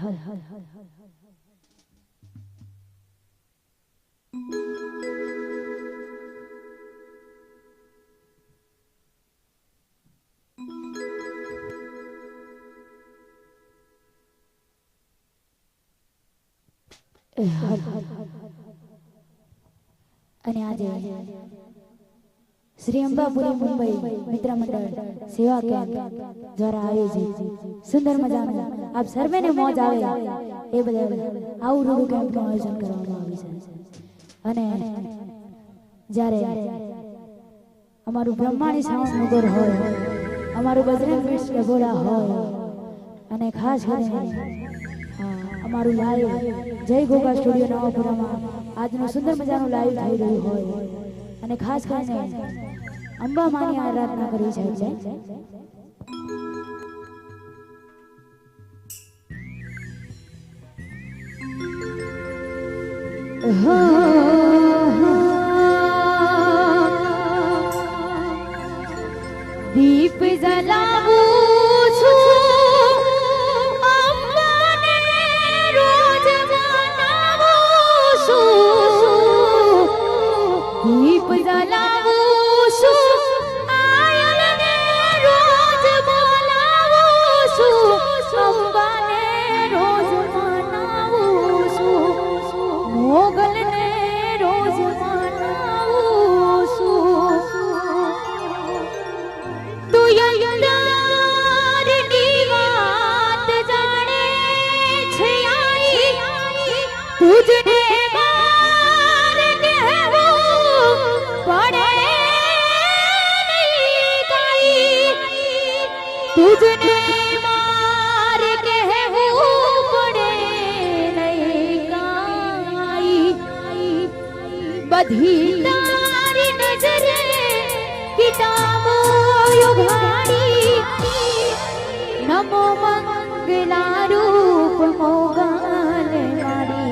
અને આજે શ્રી અંબાપુરી મુંબઈ મિત્ર મંડળ સેવા કેમ્પ દ્વારા આયોજિત સુંદર મજાનું આપ સર્વેને મોજ આવે એ બદલ આવું રૂડું કેમ્પનું આયોજન કરવામાં આવ્યું છે. અને જ્યારે અમારું બ્રહ્માણી સાઉન્ડ નગર હોય, અમારું બજરંગ બીટ્સ ડભોડા હોય, અને ખાસ કરીને અમારું લાઈવ જય ગોગા સ્ટુડિયો નવાપુરામાં આજનું સુંદર મજાનું લાઈવ થઈ રહ્યું હોય, અને ખાસ કરીને અંબા માની આરાધના કરવી છે એટલે દીપ જલાવું છું દીપ જલાવું છું આયલને રોજ બોલાવું છું, અંબાને રોજ મનાવું છું, મોગલને રોજ મનાવું છું. તું યંદારની વાત જાણે છે આઈ, તુજને तुझने मार कहूं पड़े नहीं काई, बधी तारी नजरे किताबो युगाड़ी, नमो मंगला रूप मोगल वाड़ी,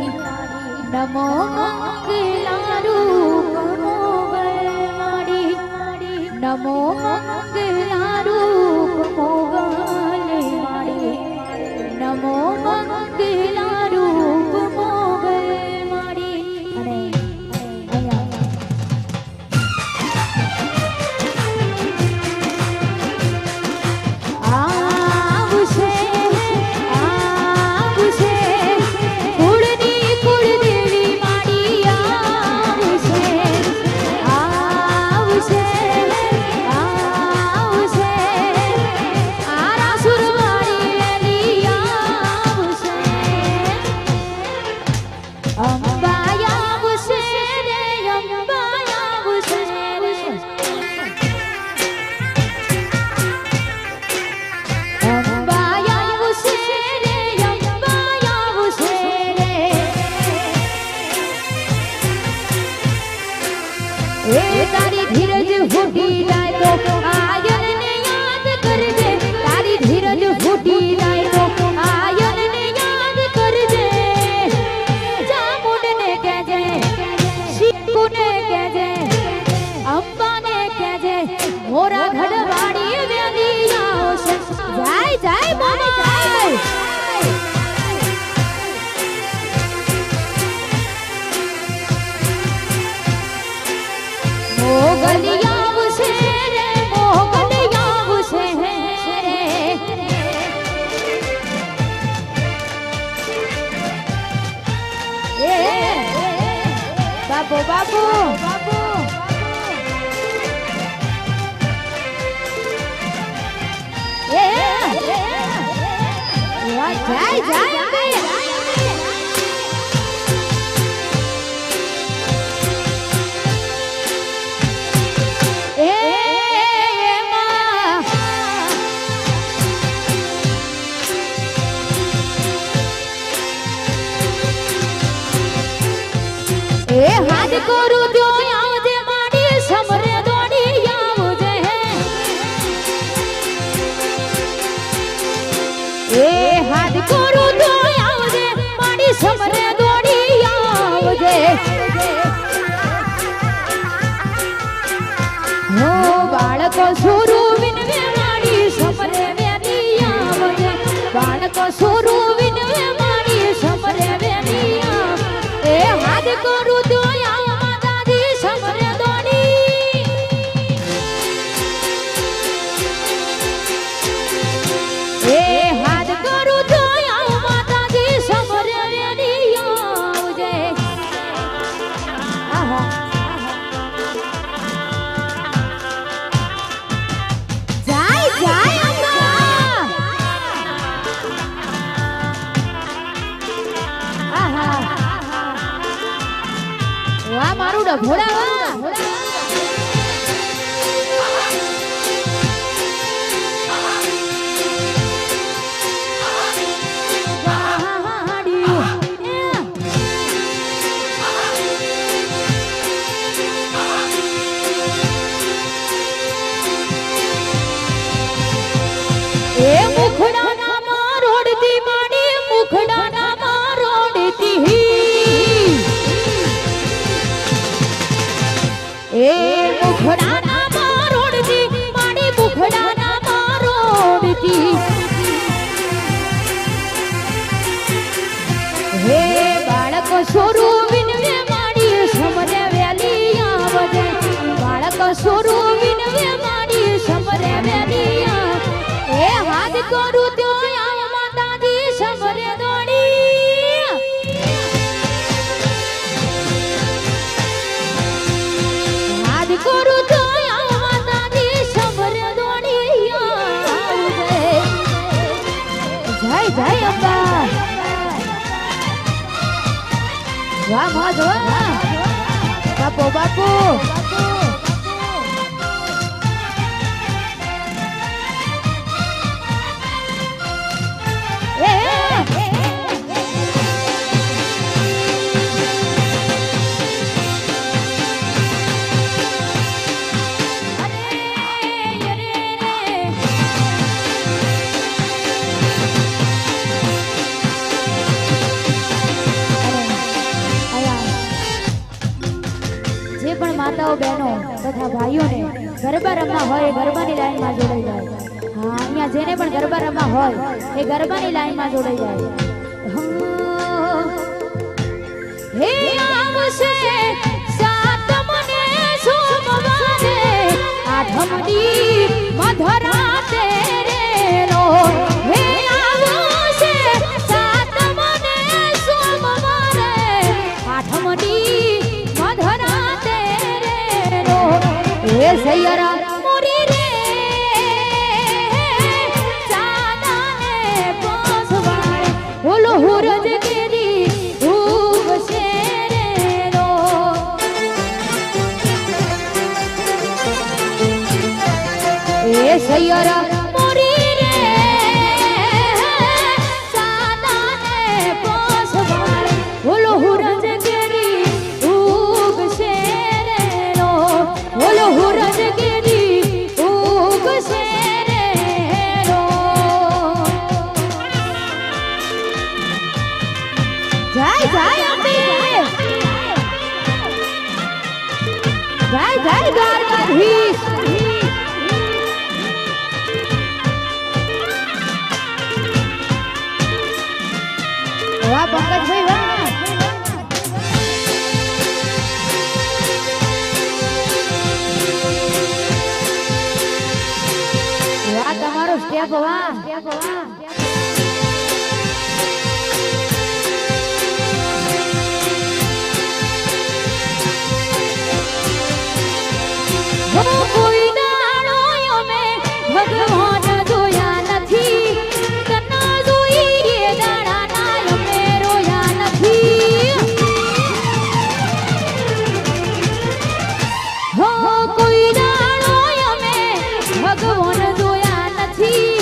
नमो मंगला रूप मोगल वाड़ी, नमो मंगला रूप मोगल वाड़ी, नमो मंगला रूप मोगल वाड़ी. અને આવશે આવશે કુળની કુળદેવી માડી, આવશે આવશે આવશે આરાસુરવાડી આવશે, અંબા આવશે રે અંબા આવશે રે, અંબા આવશે રે અંબા આવશે રે. એ તારી ધીરજ ફૂટી જાય તો આયનને યાદ કરજે, તારી ધીરજ ફૂટી જાય તો આયનને યાદ કરજે, જામુનને કહેજે, શિકુને કહેજે, અંબાને કહેજે, મોરા ઘડવાડી વેલી આવશે. જાય જાય બાબા જાય. મોગલ આવશે રે મોગલ આવશે રે, એ બાબુ બાબુ બાબુ એ જાય જાય એ હાથ કરું તો આવજે માડી સમરે દોડી આવજે, એ હાથ કરું તો આવજે માડી સમરે દોડી આવજે, હો બાળકો સુરુ વિનવે માડી સમરે વેલી આવજે, બાળકો સુરુ વિનવે ઉડો ભોળાવા એ મુખડાના માં રોડતી માડી મુખડાના માં રોડતી એ મુખડાના માં રોડતી માડી મુખડાના માં રોડતી હે બાળક સોરું વિનવે માડી સમરે વેલી આવજે બાળક સોરું વિનવે માડી સમરે વેલી એ હાથ કરું તો આવ માતાજી સમરે દોડી હાથ કરું તો આવ માતાજી સમરે દોડી જય જય અંબા વાહ મોજ વાહ બાપુ બાપુ માતાઓ બહેનો તથા ભાઈઓને ગરબા રમવા હોય એ ગરબાની લાઈનમાં જોડાઈ જાય હા અહીંયા જેને પણ ગરબા રમવા હોય એ ગરબાની લાઈનમાં જોડાઈ જાય હે આવશે સાતમને સોમવારે આઠમની મધરાતે રે રો હે આવશે સાતમને સોમવારે આઠમની મધરાતે એ સૈયરા મોરી રે ચાંદાને પોસવાળે ઓલો હુરજ કેરી ઉગશે રે રો એ સૈયરા મોરી રે ચાંદાને પોસવાળે ઓલો હુરજ કેરી ઉગશે રે રો ઓલો હુરજ કેરી ઉગશે રે રો જય જય અંબે જય જય દ્વારકાધીશ વાહ પંકજભાઈ વાહ તમારો સ્ટેપ વાહ કોઈ દાડો અમે ભગવાન જોયા નથી તના જોઈ એ દાડાના અમે રોયા નથી હો કોઈ દાડો અમે ભગવાન જોયા નથી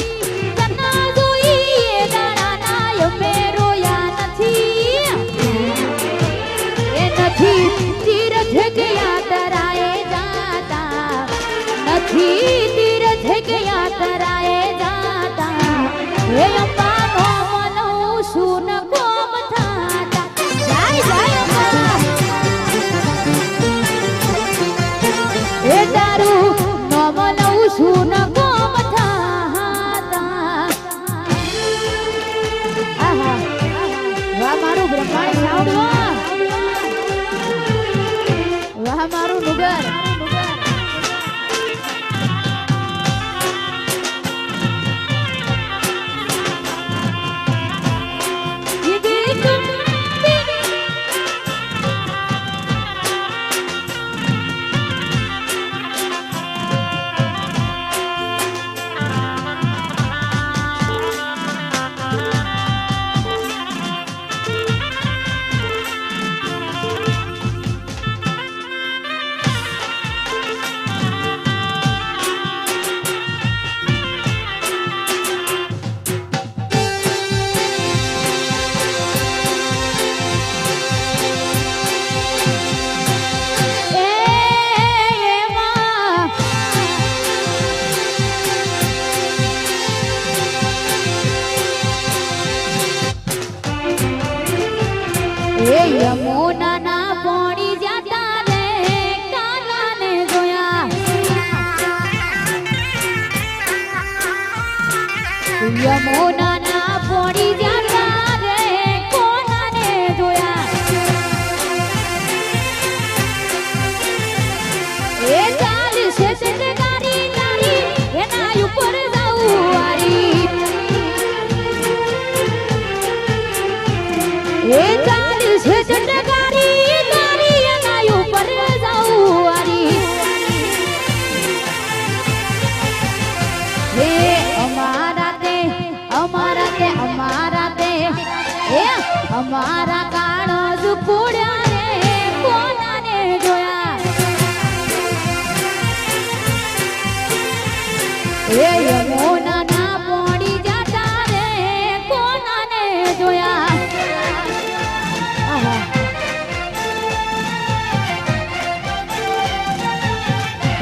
તના જોઈ એ દાડાના અમે રોયા નથી એ નથી તીરથ ગયા તરાએ જાતા નથી તીરથ ગયા તરાએ જાતા હે અંબા મોનો સુન કોમ થાતા જય જય અંબા એ તારું નામ લઉં સુન કોમ થાતા આહા વાહ મારું બ્રહ્માંડ સાઉન્ડ વાહ મારું નુગર એ યમુના ના પોણી જતા રે કાનાને જોયા યમુના ના પોણી જતા રે કોનાને જોયા એ ચાલ છે ગાડી ગાડી એના ઉપર જાઉં વારી એ ચાલ છે ગાડી ગાડી એના ઉપર જાઉં વારી હે અમારા તે એ અમારા કાળો જ પૂડ્યા રે કોનાને જોયા એ યમુના ના પોણી જતા રે કોનાને જોયા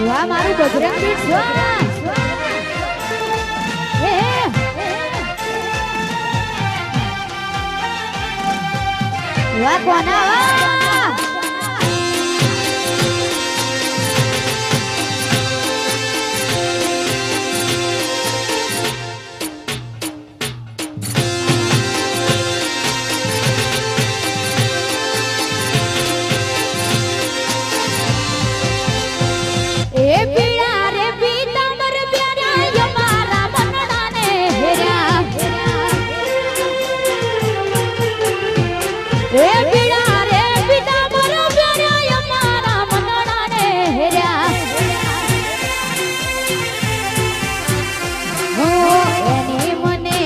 વાહ મારું બજરંગ બીટ વાહ વાહ કોના એ પીડા રે પીતાંબર પ્યારા યમારા મનડાને હેર્યા એ પીડા રે પીતાંબર પ્યારા યમારા મનડાને હેર્યા હો એની મને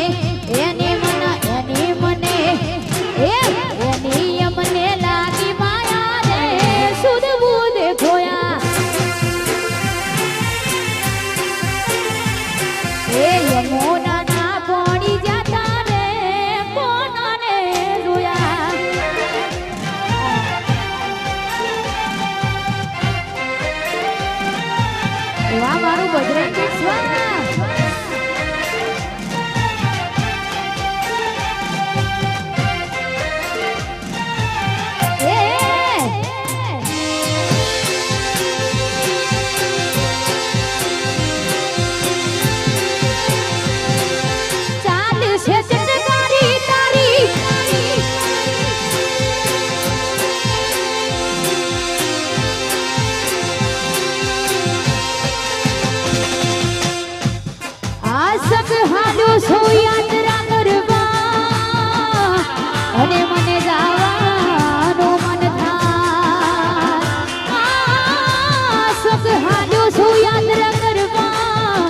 મને લાગી માયા રે સુધવું દેખોયા એ યમુના ના પોણી જતા રે કોનાને જોયા વાહ મારું બજરંગ સ્વાહ યાત્રા કરવા અને મને જવાનું મન થાય સુખ હાલ્યો છું યાત્રા કરવા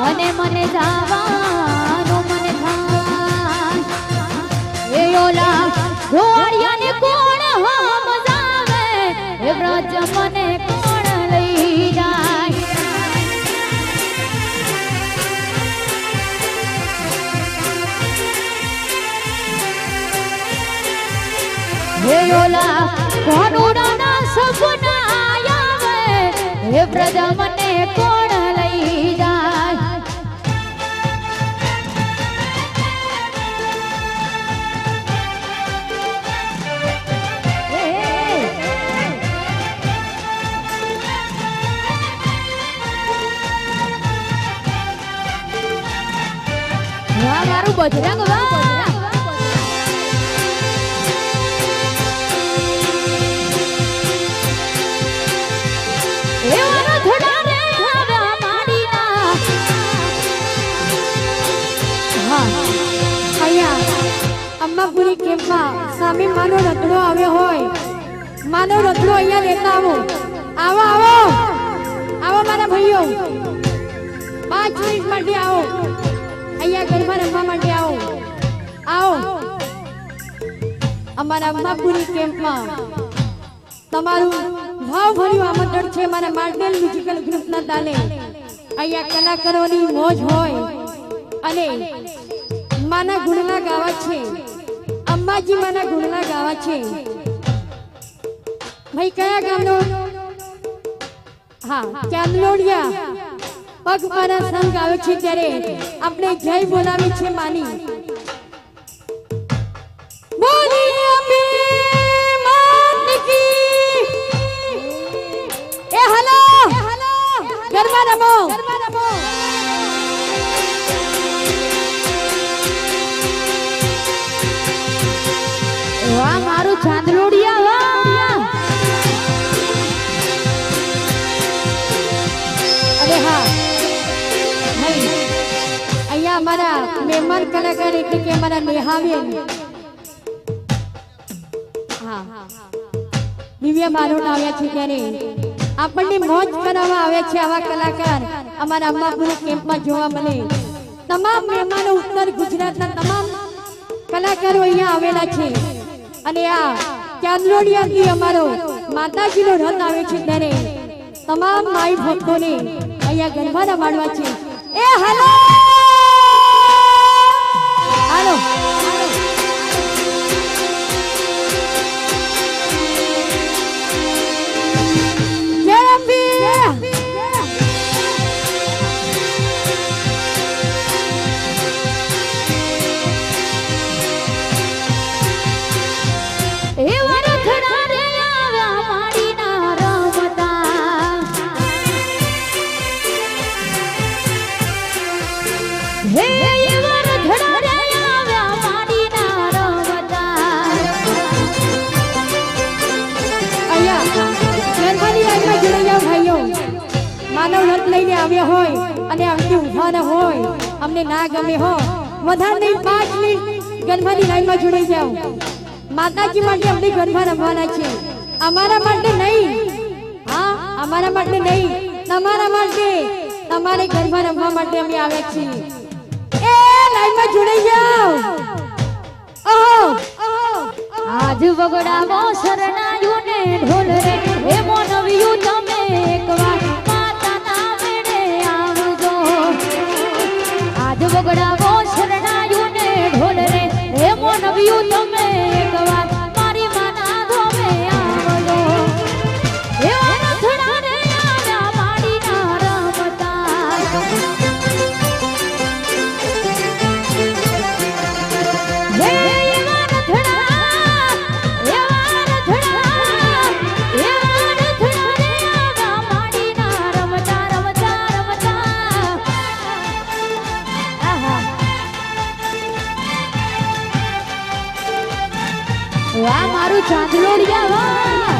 અને મને જવાનું મન થાય એ ઓલા ઘોડિયાને કોણ સમજાવે એ વ્રજ મને કોણ લઈ જાય હે ઓલા કોનુડાના સપના આવે હે વ્રજ મને કોણ લઈ જાય વાહ મારું બજરંગ વાહ અંબાપુરી કેમ્પમાં સામે માનો રતડો આવ્યો હોય માનો રતડો અહીંયા લેતા આવો આવો આવો આવો મારા ભાઈઓ 5 મિનિટ માટે આવો અહીંયા ગરબા રમવા માટે આવો અમારા અંબાપુરી કેમ્પમાં તમારું ભાવભર્યું આમંત્રણ છે મારા માર્ડેલ મ્યુઝિકલ ગ્રુપના તાલે અહીંયા કલાકારોની મોજ હોય અને માના ગુણના ગાવા છે અંબાજી માના ગુણના ગાવા છે ભાઈ કયા ગામનો હા ચાંદલોડિયા પગપાળા સંઘ આવે છે ત્યારે આપણે જય બોલાવી છે માની બોલી અમે વાહ મારું ચાંદલોડિયા અરે હા નહીં અહીંયા અમારા મહેમાન કલાકાર એટલે કે અમારા નેહાબેન હા દિવ્ય બારોટ આવ્યા છે ત્યારે આપણને મોજ કરાવવા આવ્યા છે આવા કલાકાર અમારા અંબાપુરા કેમ્પમાં જોવા મળે તમામ મહેમાનો ઉત્તર ગુજરાતના તમામ કલાકારો અહીંયા આવેલા છે અને આ ચાંદલોડિયાથી અમારો માતાજીનો રથ આવે છે ત્યારે તમામ માઈ ભક્તોને અહીંયા ગરબા રમાડવા છે એ હાલો હાલો માનવ રથ લઈને આવ્યા હોય અને આમથી ઉભા ન હોય અમને ના ગમે હો વધારે નહીં 5 મિનિટ ગરબાની લાઈનમાં જોડાઈ જાઓ માતાજી માટે અમને ગરબા રમવાના છે અમારા માટે નહીં હા અમારા માટે નહીં તમારા માટે તમારે ગરબા રમવા માટે અમે આવ્યા છીએ એ લાઈનમાં જોડાઈ જાઓ ઓહો આજ વગડાવો શરણાયું ને ઢોલ રે હે મોનવિયું તમે એકવાર માતાના મેળે આવજો આજ વગડાવો શરણાયું ને ઢોલ રે હે મોનવિયું તમે એકવાર મારી માના ધોમે આવજો એવા રથડા રે આવ્યા માડીના રમતા હે વાહ મારું ચાંદલોડિયા વાહ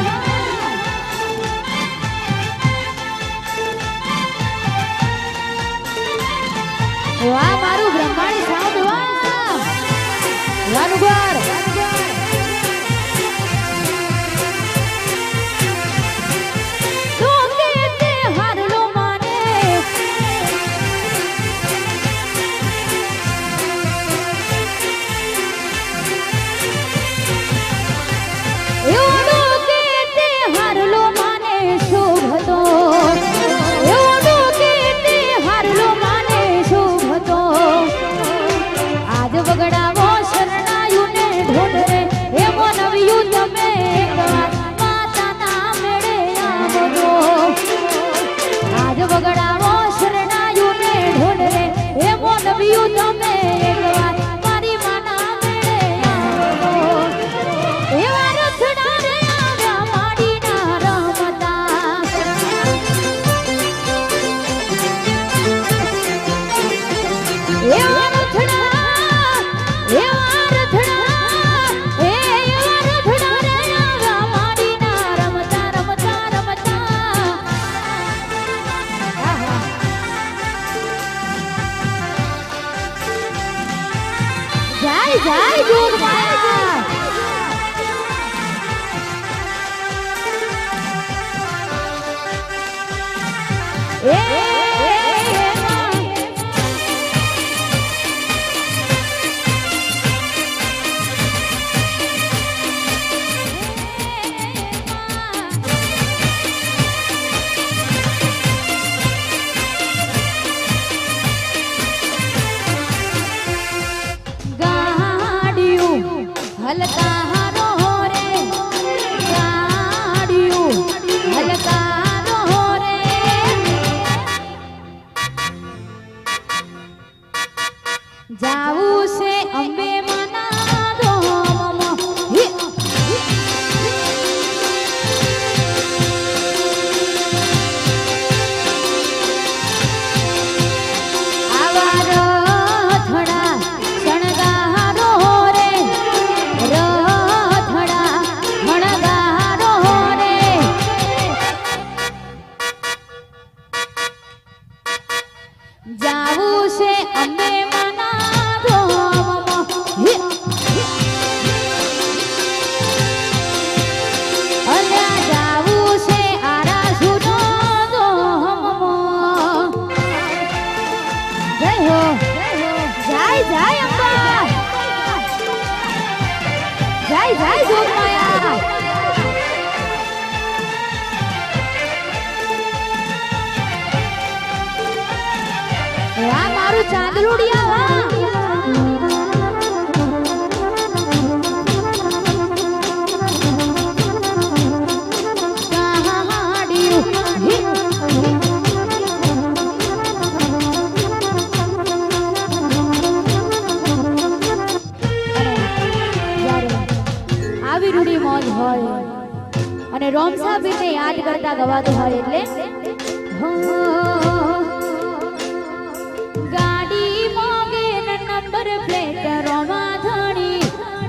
વાહ મારું બ્રહ્માણી સાઉન્ડ વાહ વાનુગર વગડાવો શરણાયું ને ઢોલ રે હે મોનવિયું તમે એકવાર મારી માના મેળે આવજો એવા રથડા રે આવ્યા માડીના રમતા એવા રથડા એવા રથડા હે એવા રથડા રે આવ્યા માડીના રમતા રમતા રમતા જય જય જોગમાં એ હલકા હારો રે ગાડિયું હલકા રે જાવું છે અંબે માના ધોમમાં આવા રથડા શણગારો રે જાય જોગમાયા વાહ મારું ચાંદલુડિયા વાહ આવી રૂડી મોજ હોય અને રોમસાબીરને યાદ કરતા ગવાતું હોય એટલે ગાડી મોગે નંબર પ્લેટ રોમાધણી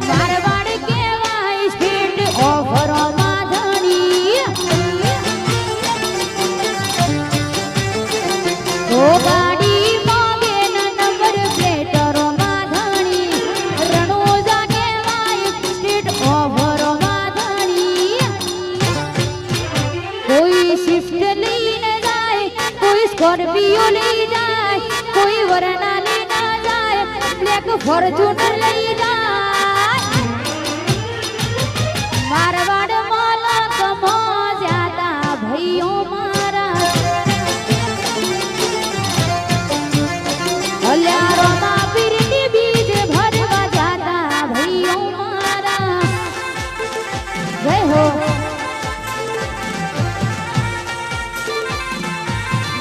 મારવાડ કેવાય સ્ટેટ ઓફ રોમાધણી ઓ ગાડી મોગે નંબર પ્લેટ રોમાધણી રણોજા કેવાય સ્ટેટ ઓફ રોમાધણી કોઈ શિફ્ટ લઈને જાય કોઈ સ્કોર્પિયો લઈ જાય કોઈ વરના લઈને જાય બ્લેક ફોર્ચ્યુનર લઈ જાય મારવાડ માલક મોજાતા ભાઈઓ મારા અલ્યા રોમા પીરની બીજ ભરવા જાતા ભાઈઓ મારા જય હો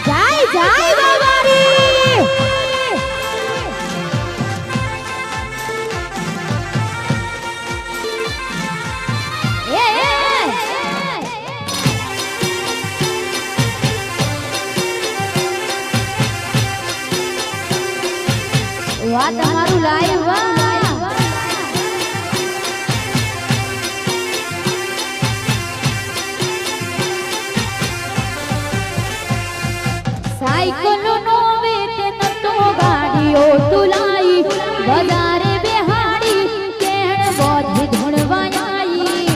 જાય જાય બાબારી વાહ તમારું લાઈવ વાહ સાયકલ નો વેટ નતો ગાડીઓ તુલાઈ બજારે બેહાડી કેણ બોધી ધણવાઈ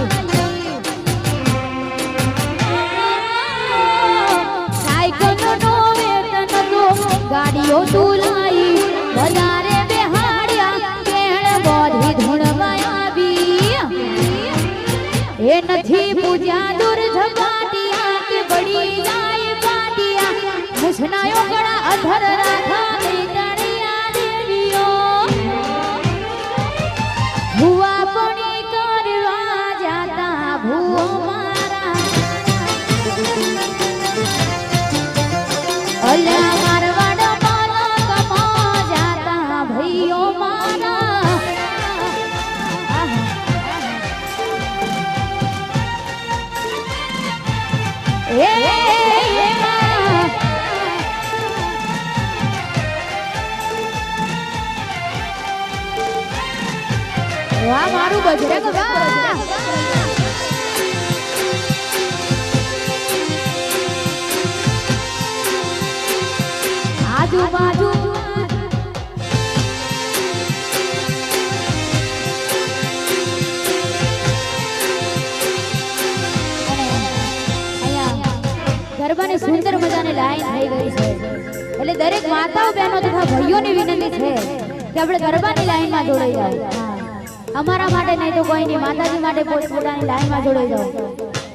સાયકલ નો વેટ નતો ગાડીઓ તુલાઈ બજારે બેહાડ્યા કેણ બોધી ધણવાઈ એ નથી પૂજ્યા દૂર ઝપાટિયા કે બડી જાય પાટિયા મુસનાયો ગળા અધર રાખા મેતણિયા દેવીઓ ભુવા પણી કરવા જાતા ભુવો મારા અલ્યા મારવાડ માલક મો જાતા ભાઈઓ મારા વાહ મારું બજરંગ વાહ આજુબાજુ ગરબાની સુંદર મજાની લાઈન થઈ ગઈ છે એટલે દરેક માતાઓ બહેનો તથા ભાઈઓની વિનંતી છે કે આપણે ગરબાની લાઈનમાં જોડાઈ જાવ અમારા માટે નહીં તો કોઈ નહીં માતાજી માટે પોતાની લાઈનમાં જોડાઈ જાવ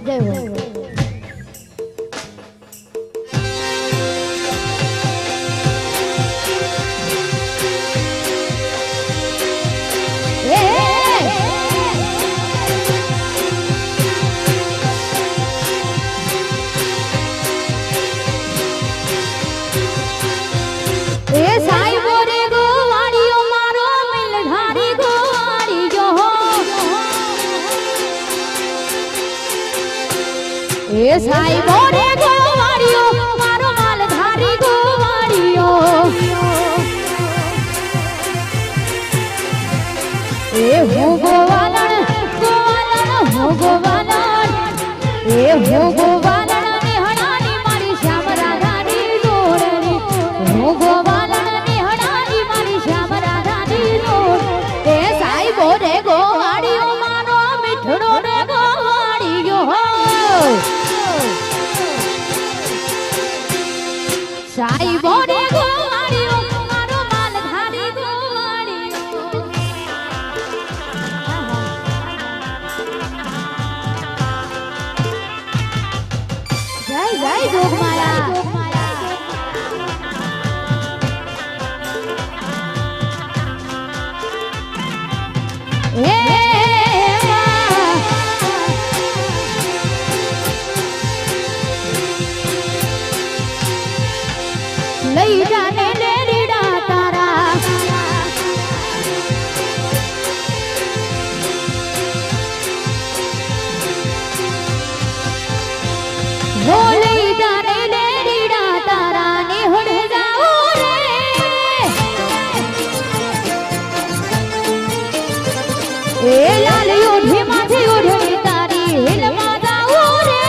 જય હો એ સાઈબો રે ગોવાળિયો મારો માલધારી ગોવાળિયો એ હું ગોવાલણ ગોવાલણ હું ગોવાલણ એ હું ગોવાલણ નિહણાની મારી શ્યામ રાધાની જોડણી હું ગોવાલણ નિહણાની મારી શ્યામ રાધાની જોડ એ સાઈબો રે ગોવાળિયો મારો મીઠડો રે ગોવાળિયો ભીમાથી ઓઢણી તારી હિલમાં જાવું રે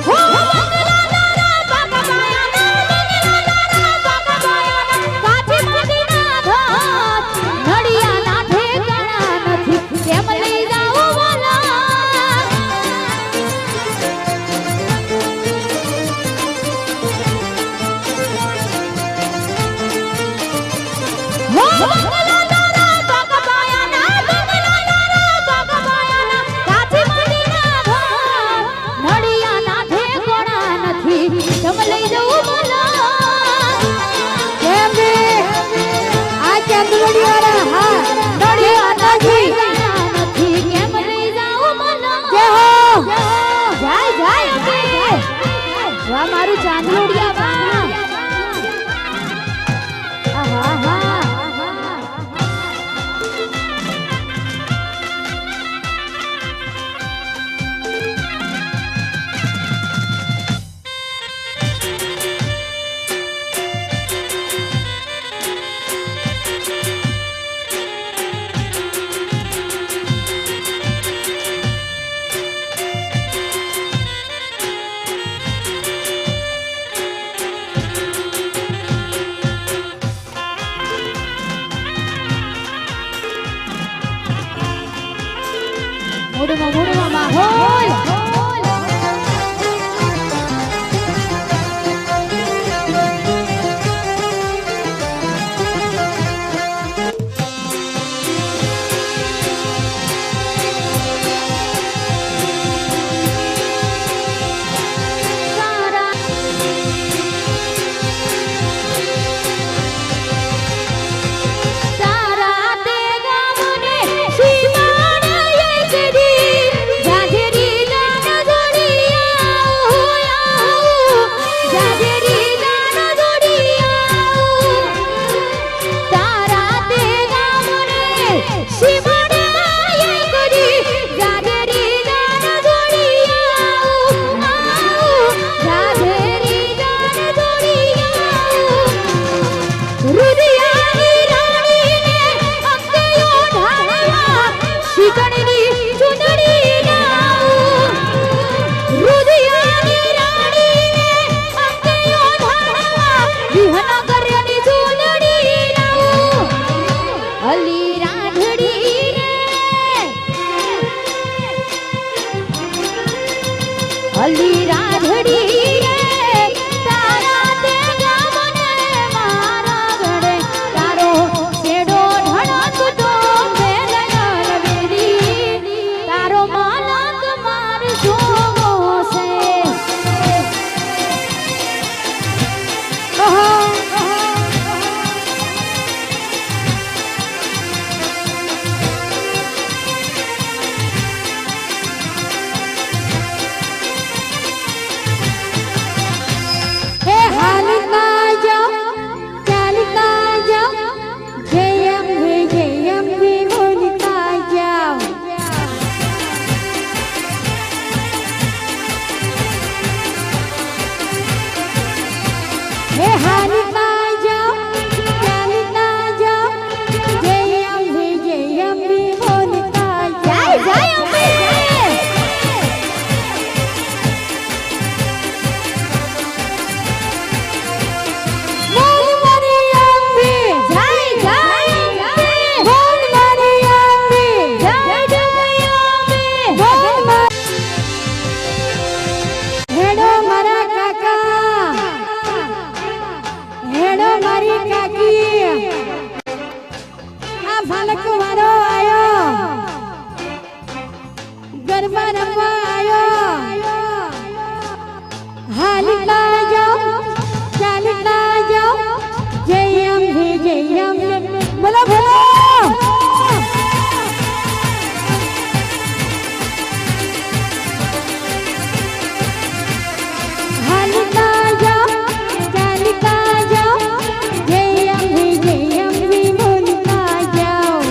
હો બંગલા તારા બાકા બાયાના બંગલા તારા બાકા બાયાના કાઠી માંડીના ઘાટ નડિયાના ઠેકાણા નથી કેમ લઈ જાવું વાલા હો બંગલા તારા બાકા બાયાના બંગલા તારા બાકા બાયાના કાઠી માંડીના ઘાટ નડિયાના ઠેકાણા નથી કેમ લઈ જાવું વાલા કેમ રે આ ચંદલોડી વાળા હા નડિયાના ઠેકાણા નથી કેમ લઈ જાવું વાલા જય હો જાય જાય જાય વાહ મારું ચાંદલોડિયા વાહ આહા હા મૂડમાં માહોલ તારા તે ગામને સીમાને એક દી જાજરી દાન જોડિયા જાજરી દાન જોડિયા તારા તે ગામને સીમાને એક દી જાજરી દાન જોડિયા જાજરી દાન જોડિયા રુદિયાની રાણીને અંગે ઓઢાડવા શીતળની ચૂંદડી લાવું રુદિયાની રાણીને અંગે ઓઢાડવા વિહનગરની ચૂંદડી લાવું અલી રાંધડી રે અલી રાંધડી રે તારા તે ગામને મારા ઘરે તારો છેડો ઢળકતો બેલગર વેરી તારો માલક માર જોવો છે ઓહો હે હાલતા જાઓ ચાલતા જાઓ જય અંબે બોલતા જાઓ હે હાલતા જાઓ ચાલતા જાઓ જય અંબે બોલતા જાય જાઓ જાય અંબે જાય બોલ મારી અંબે જાય જાય જાય બોલ મારી અંબે જાય જાય અંબે બોલ મારી હેડો મારા કાકા હેડો મારી કાકી આ ભાલક વાળો આયો ગરબા રમવા આયો હાલતા જાઓ ચાલતા જાઓ જય અંબે બોલો બોલો હાલતા જાઓ ચાલતા જાઓ જય અંબે બોલતા જાઓ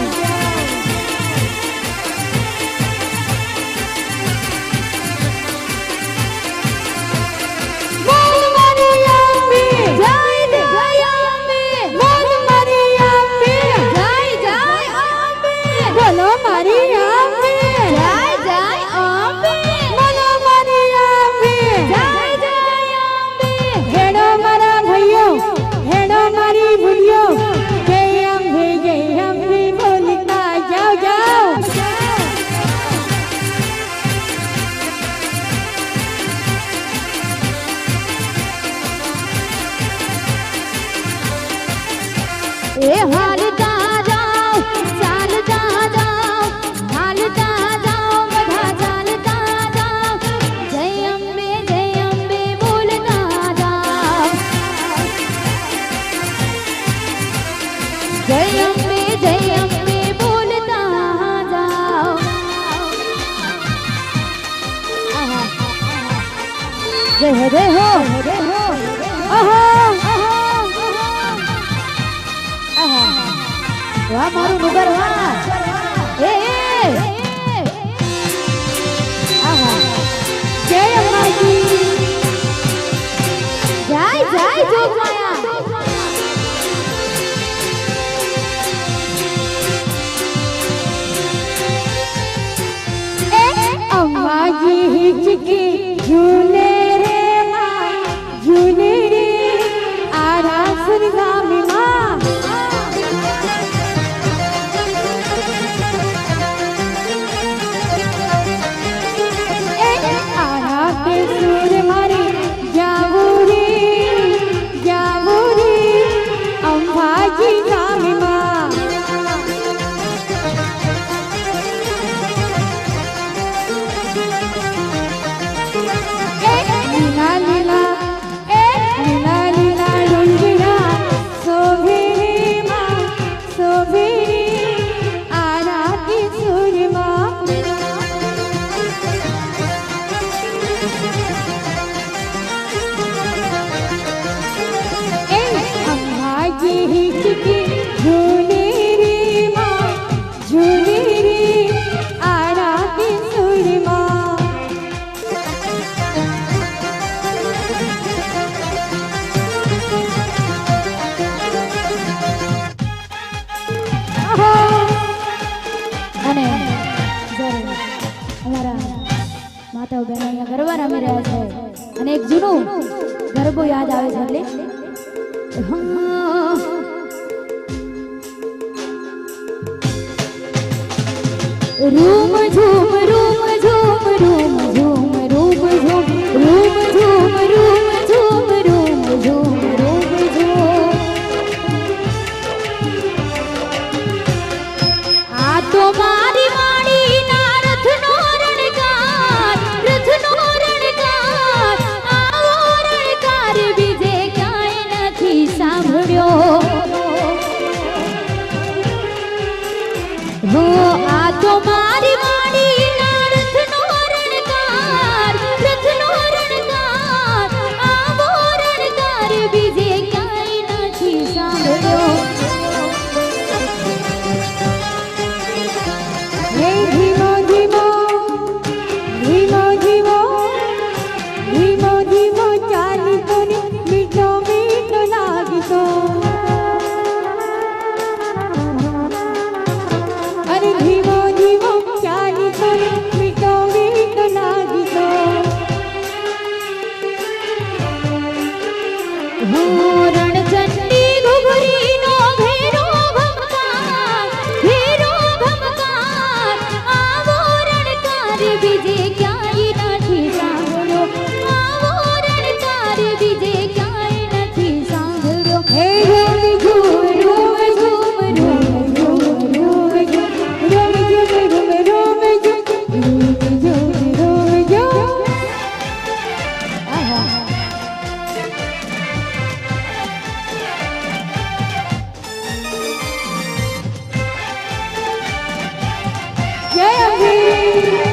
બોલ મારી અંબે જય જય અંબે બોલ મારી અંબે जय अम्बे बोलता जाओ। जय हो आहा आहा वाह मारू नुगर वाह ए आहा जय अम्बा जी जय जोग माया अम्बा जी हिचकी झूले रे माँ झूले रे आरा सुरगामी माँ आरा के सुर मारे जावू रे अम्बा जी गामी माँ लीला लीला लीला लीला डुंगरा शोभे माँ शोभे आरा की सुर माँ अम्बा जी हिचकी झूले रे माँ झूले रे आरा की सुर माँ અને જ્યારે અમારા માતાઓ બહેનો અહીંયા ગરબા રમી રહ્યા છે અને એક જૂનું ગરબો યાદ આવે છે એટલે room zoom room zoom room zoom room zoom room zoom room zoom room zoom room zoom આ તો મારી માડીના રથનો રણકાર આવો રણકાર બીજે ક્યાંય નથી સાંભળ્યો હો આ તો મારી માડીના રથનો રણકાર આવો રણકાર બીજે ક્યાંય નથી સાંભળ્યો हे धीमो धीमो धीमो धीमो धीमो धीमो चाली तो मीठो मीठो लागी तो अरे धीमो धीमो चाली तो मीठो मीठो लागी तो हो रणचंडी घुघरीनो घेरो भमकार આવો રણકાર બીજે ક્યાંય નથી સાંભળ્યો આવો રણકાર બીજે ક્યાંય નથી સાંભળ્યો हे रोम झूम रोम झूम रोम झूम रोम झूम रोम झूम रोम झूम रोम झूम આહા जय अम्बे